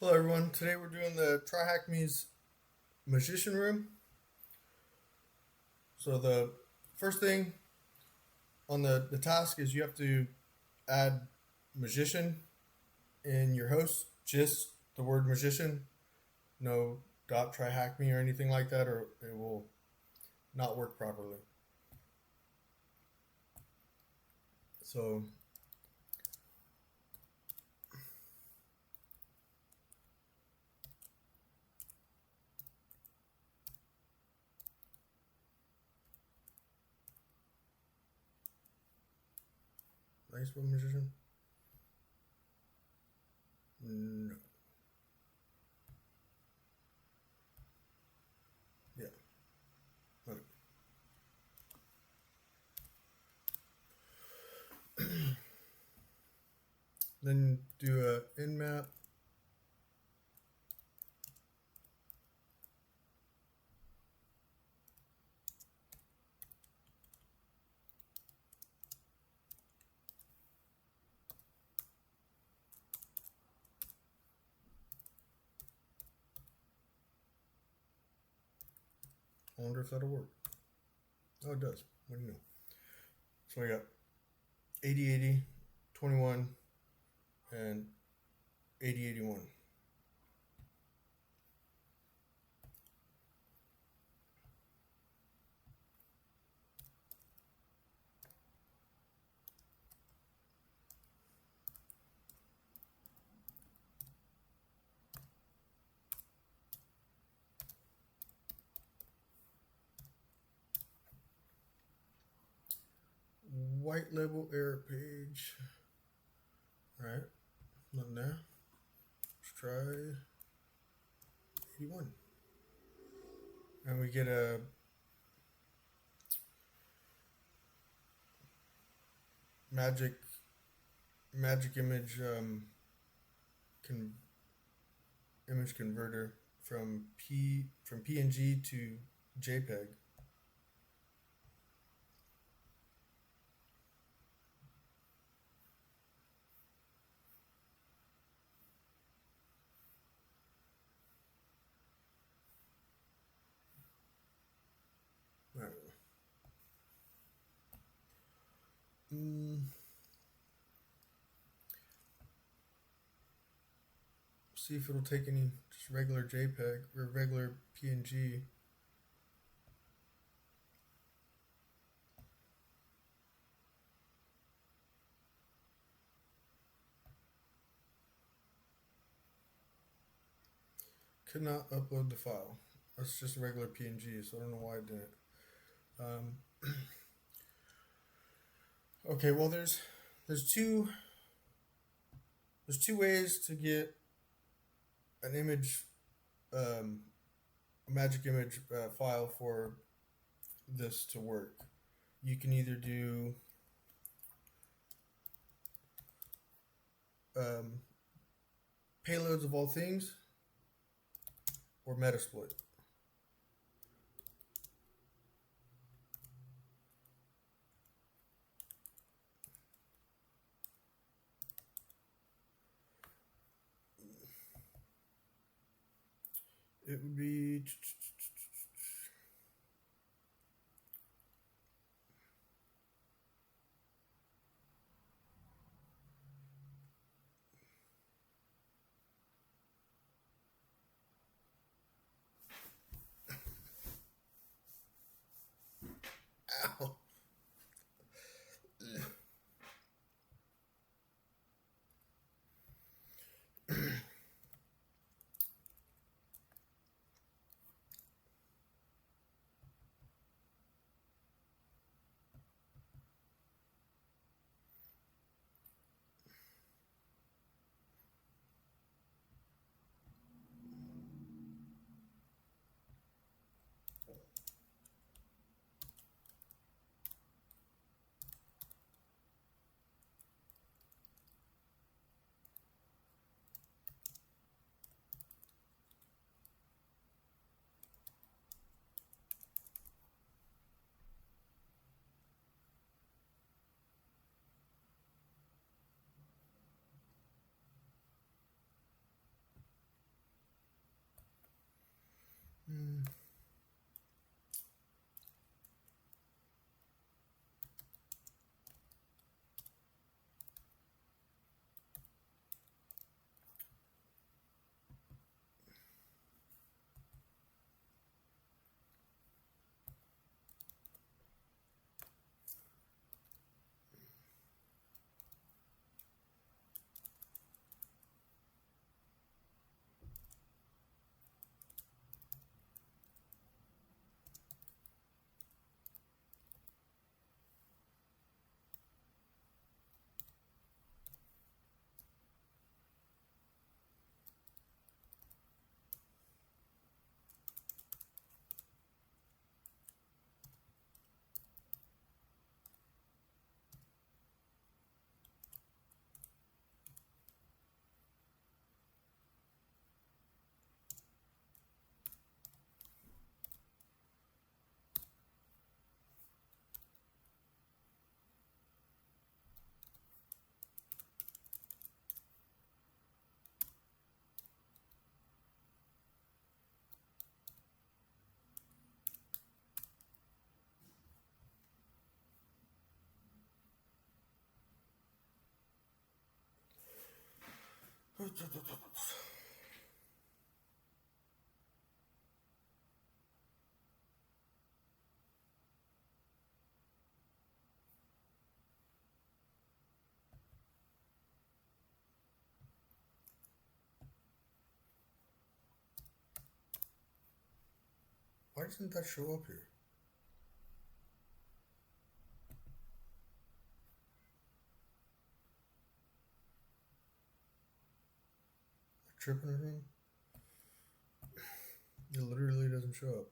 Hello everyone, today we're doing the TryHackMe's Magician room. So the first thing on the task is you have to add Magician in your host, just the word Magician, no .tryhackme or anything like that, or it will not work properly. So nice one, Magician. No. Yeah. Okay. Then do a Nmap. I wonder if that'll work. Oh, it does. What do you know? So I got 80, 80, 21, and 80, 81. White label error page. All right, nothing there. Let's try 81. And we get a magic image con, image converter from PNG to JPEG. All right. See if it'll take any just regular JPEG or regular PNG. Could not upload the file. That's just a regular PNG, so I don't know why it didn't. Okay, well there's two ways to get an image, a magic image file for this to work. You can either do payloads of all things or Metasploit. It would be ow. Why doesn't that show up here? Tripping or anything? It literally doesn't show up.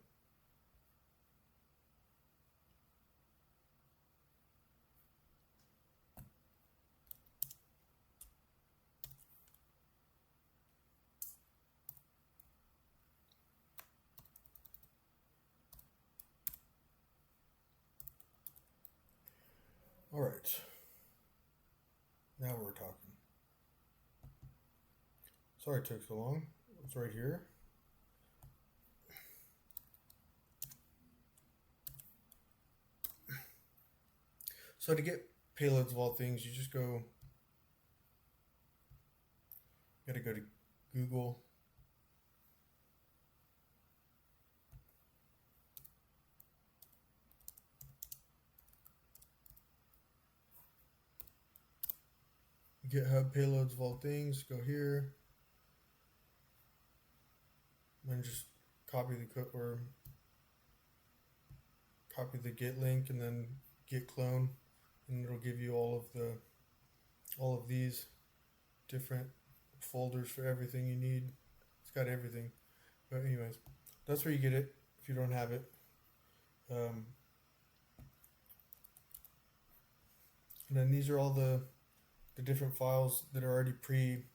All right. Now we're talking. Sorry it took so long. It's right here. So to get payloads of all things, you just gotta go to Google. GitHub payloads of all things, go here. And just copy the code or copy the git link and then git clone, and it'll give you all of these different folders for everything you need. It's got everything. But anyways, that's where you get it if you don't have it. And then these are all the different files that are already pre-made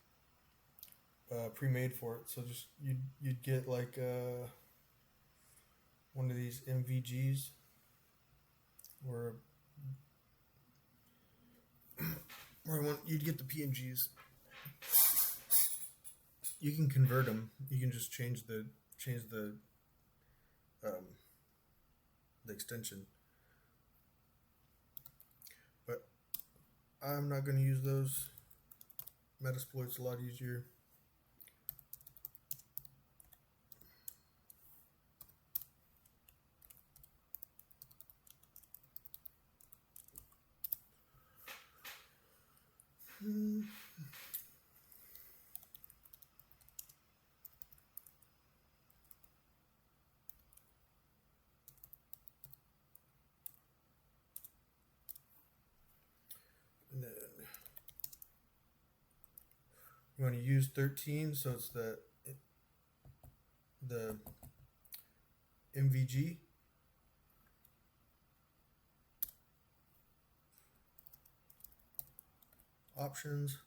for it. So just you'd get like one of these MVGs or you'd get the PNGs. You can convert them. You can just change the extension. But I'm not going to use those. Metasploit's a lot easier. And then you want to use 13, so it's the MVG. Options,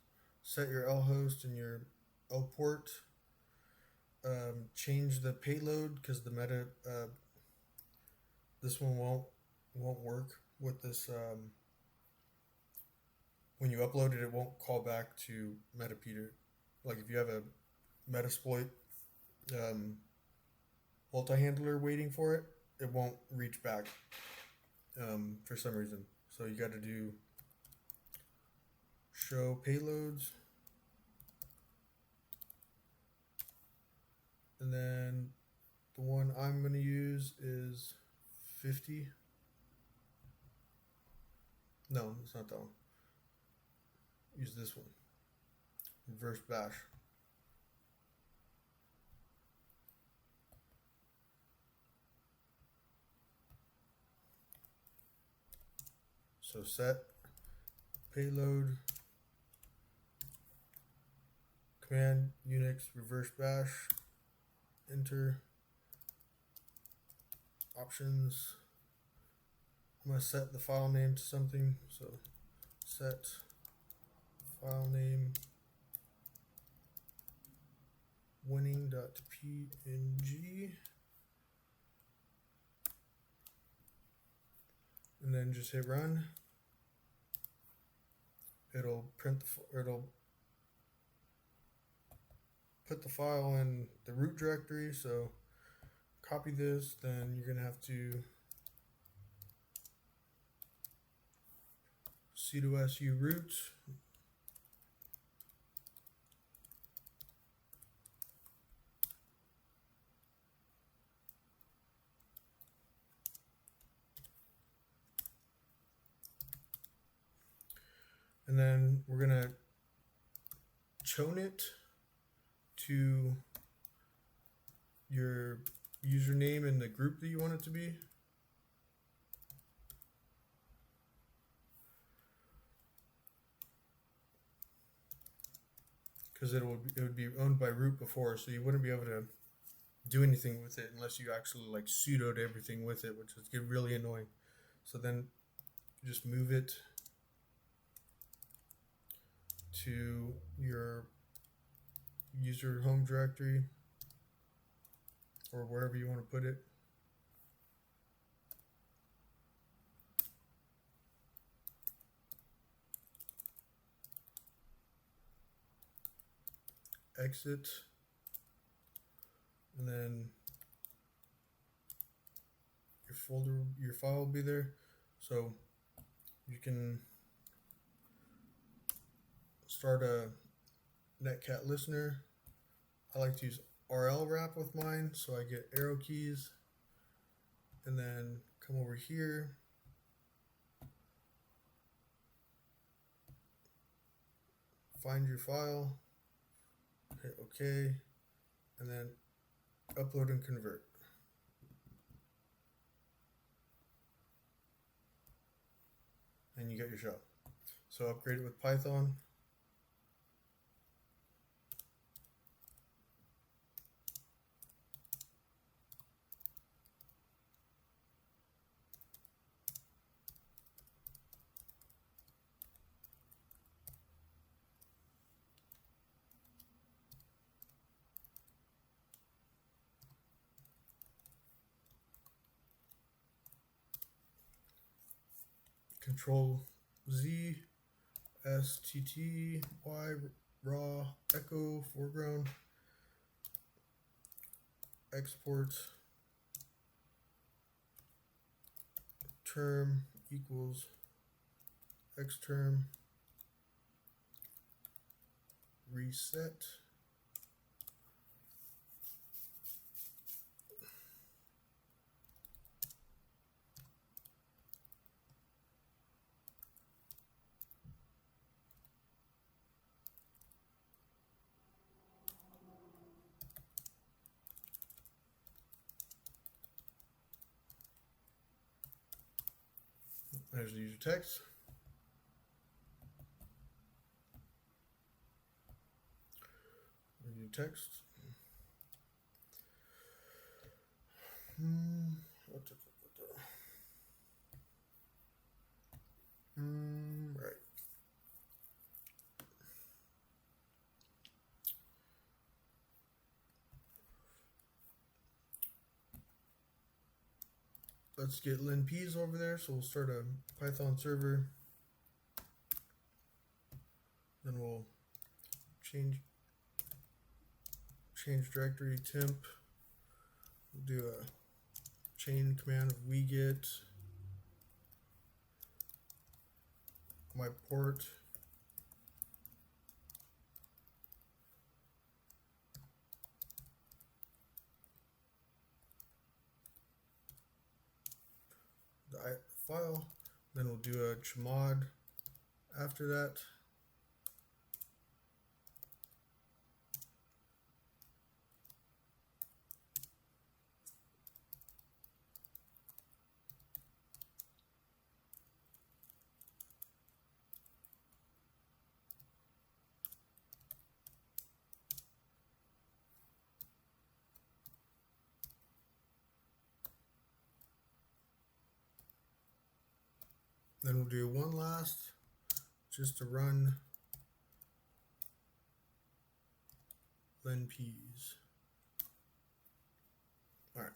set your L host and your L port. Change the payload because the meta this one won't work with this. When you upload it, it won't call back to Metapeter. Like if you have a Metasploit multi-handler waiting for it, it won't reach back for some reason. So you got to do show payloads, and then the one I'm going to use is 50. No, it's not that one. Use this one. Reverse bash. So set payload command Unix reverse bash, enter, options. I'm going to set the file name to something. So set file name winning.png, and then just hit run. It'll it'll put the file in the root directory. So copy this, then you're gonna have to sudo su root, and then we're gonna chown it to your username in the group that you want it to be. Because it would be owned by root before, so you wouldn't be able to do anything with it unless you actually like sudoed everything with it, which would get really annoying. So then just move it to your user home directory or wherever you want to put it. Exit, and then your file will be there. So you can start a netcat listener. I like to use RL wrap with mine, so I get arrow keys, and then come over here, find your file, hit OK, and then upload and convert. And you get your shell. So upgrade it with Python. Control Z, STT, Y, raw, echo, foreground, export, term equals xterm, reset. There's the user text. Review text. Right. Let's get linps over there. So we'll start a Python server. Then we'll change directory temp We'll do a chain command of wget my port the file. Then we'll do a chmod after that. Then we'll do one last just to run lenps. All right.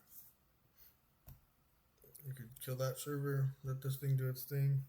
You could kill that server, let this thing do its thing.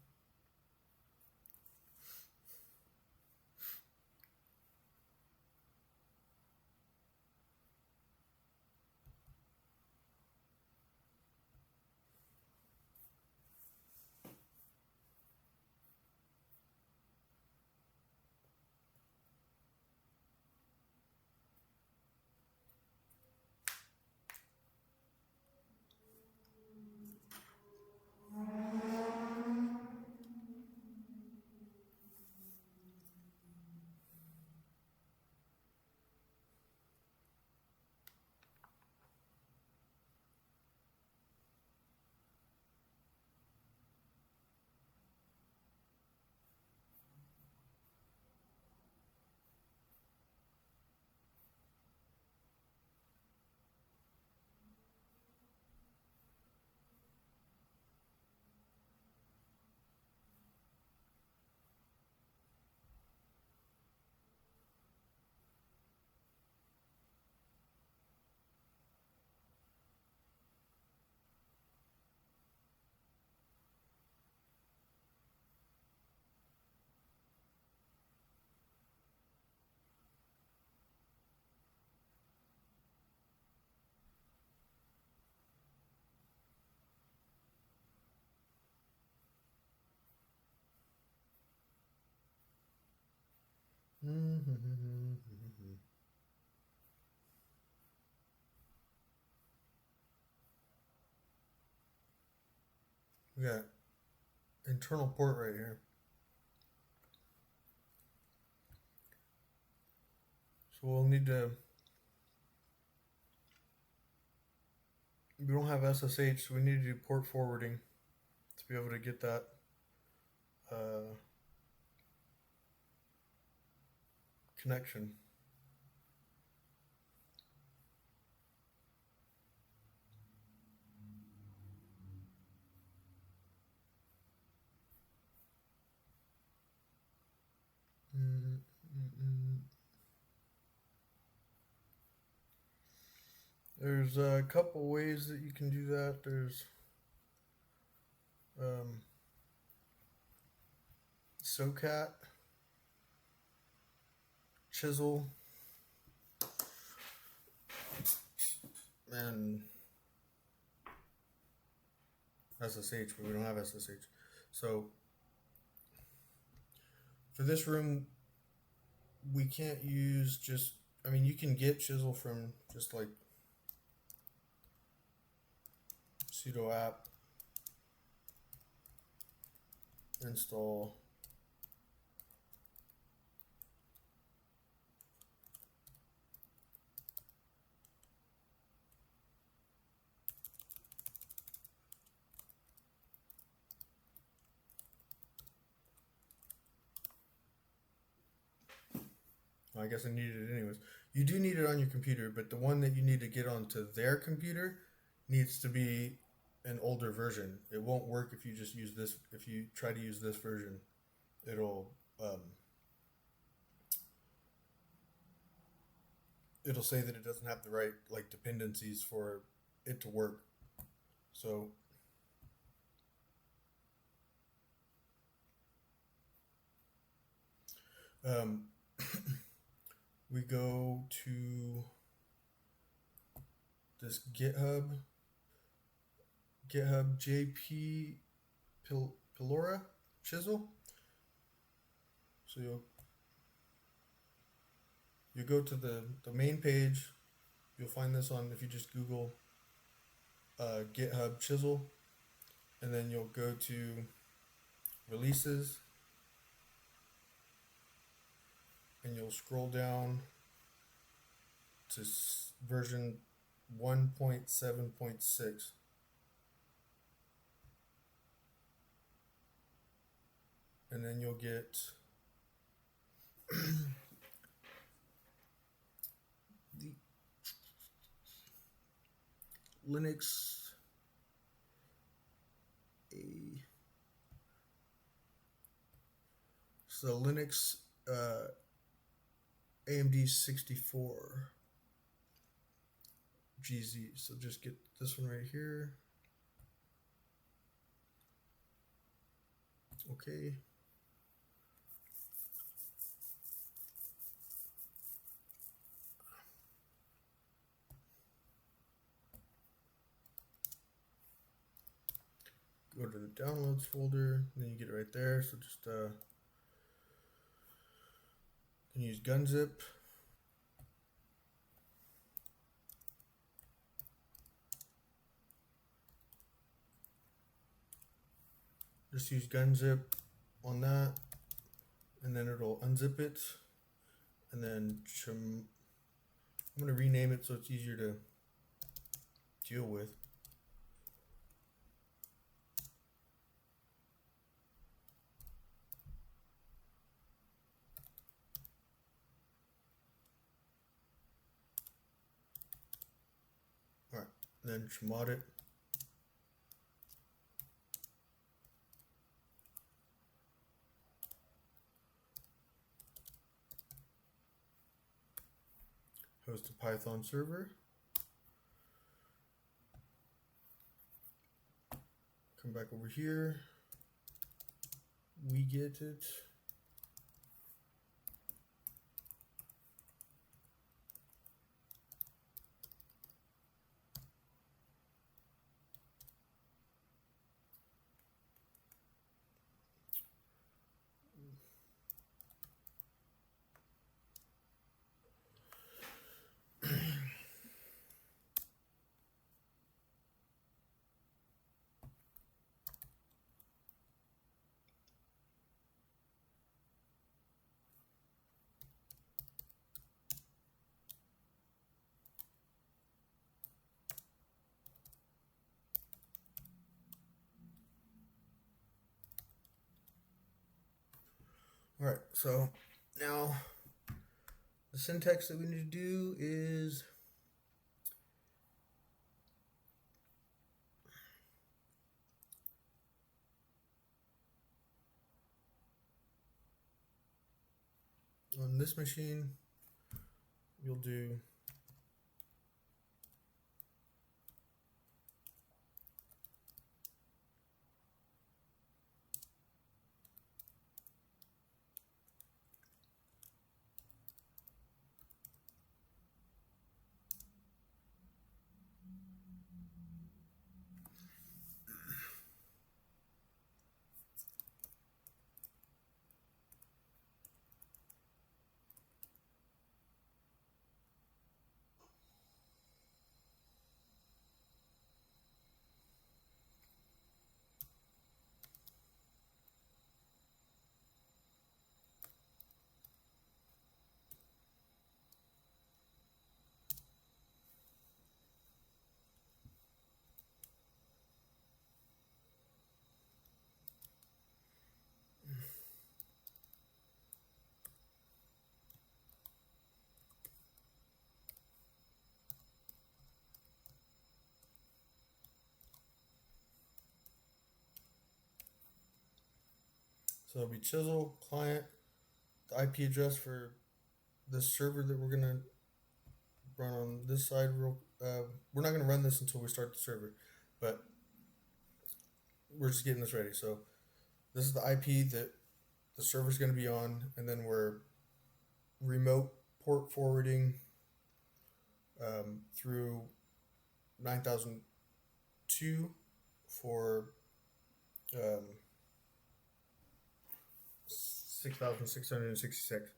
We got internal port right here. So we'll need to, we don't have SSH, so we need to do port forwarding to be able to get that connection. There's a couple ways that you can do that. There's SoCat, Chisel, and SSH, but we don't have SSH. So for this room, we can't use just, I mean, you can get Chisel from just like sudo app install I guess I needed it anyways. You do need it on your computer, but the one that you need to get onto their computer needs to be an older version. It won't work if you just use this. If you try to use this version, it'll say that it doesn't have the right like dependencies for it to work. So we go to this GitHub JP Pylora Chisel. So you go to the main page. You'll find this on, if you just Google GitHub Chisel, and then you'll go to releases, and you'll scroll down to version 1.7.6. And then you'll get the Linux Linux AMD 64 GZ. So just get this one right here. Okay. Go to the downloads folder, and then you get it right there. So just can use gunzip. Just use gunzip on that, and then it'll unzip it, and then I'm going to rename it so it's easier to deal with. All right, then chmod it. Host a Python server. Come back over here. We get it. All right, so now the syntax that we need to do is on this machine, you'll do so it'll be Chisel client, the IP address for this server that we're gonna run on this side. We're not gonna run this until we start the server, but we're just getting this ready. So this is the IP that the server's gonna be on, and then we're remote port forwarding through 9002 for 6,666.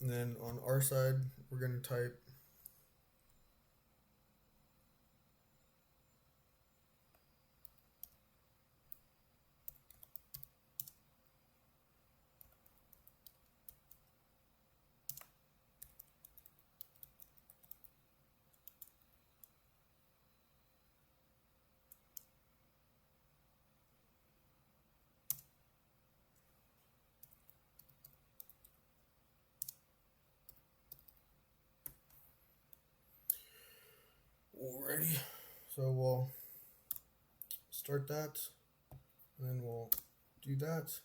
And then on our side, we're going to type already. So we'll start that, and then we'll do that.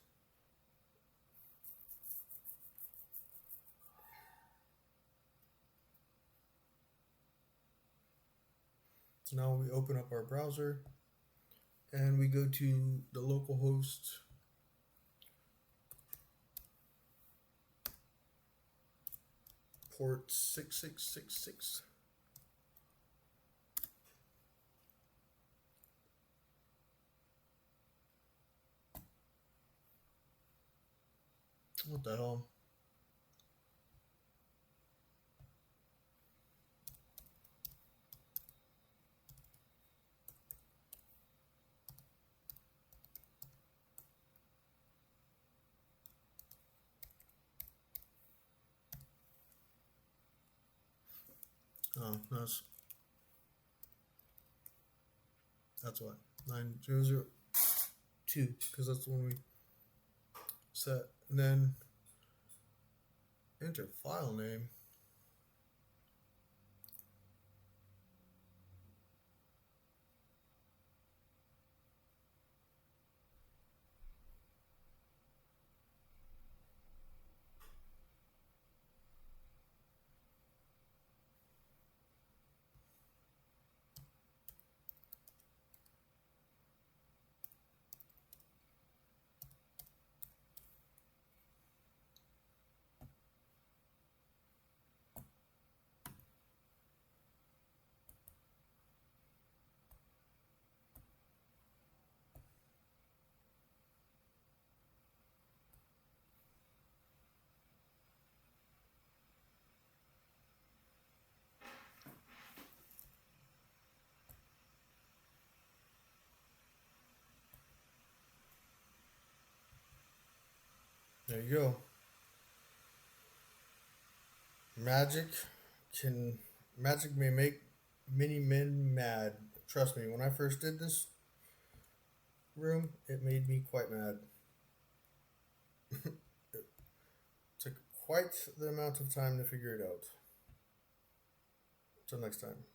So now we open up our browser and we go to the local host port 6666. What the hell? Oh, that's what 9002, because that's the one we set. And then enter file name. There you go. Magic may make many men mad. Trust me, when I first did this room, it made me quite mad. It took quite the amount of time to figure it out. Till next time.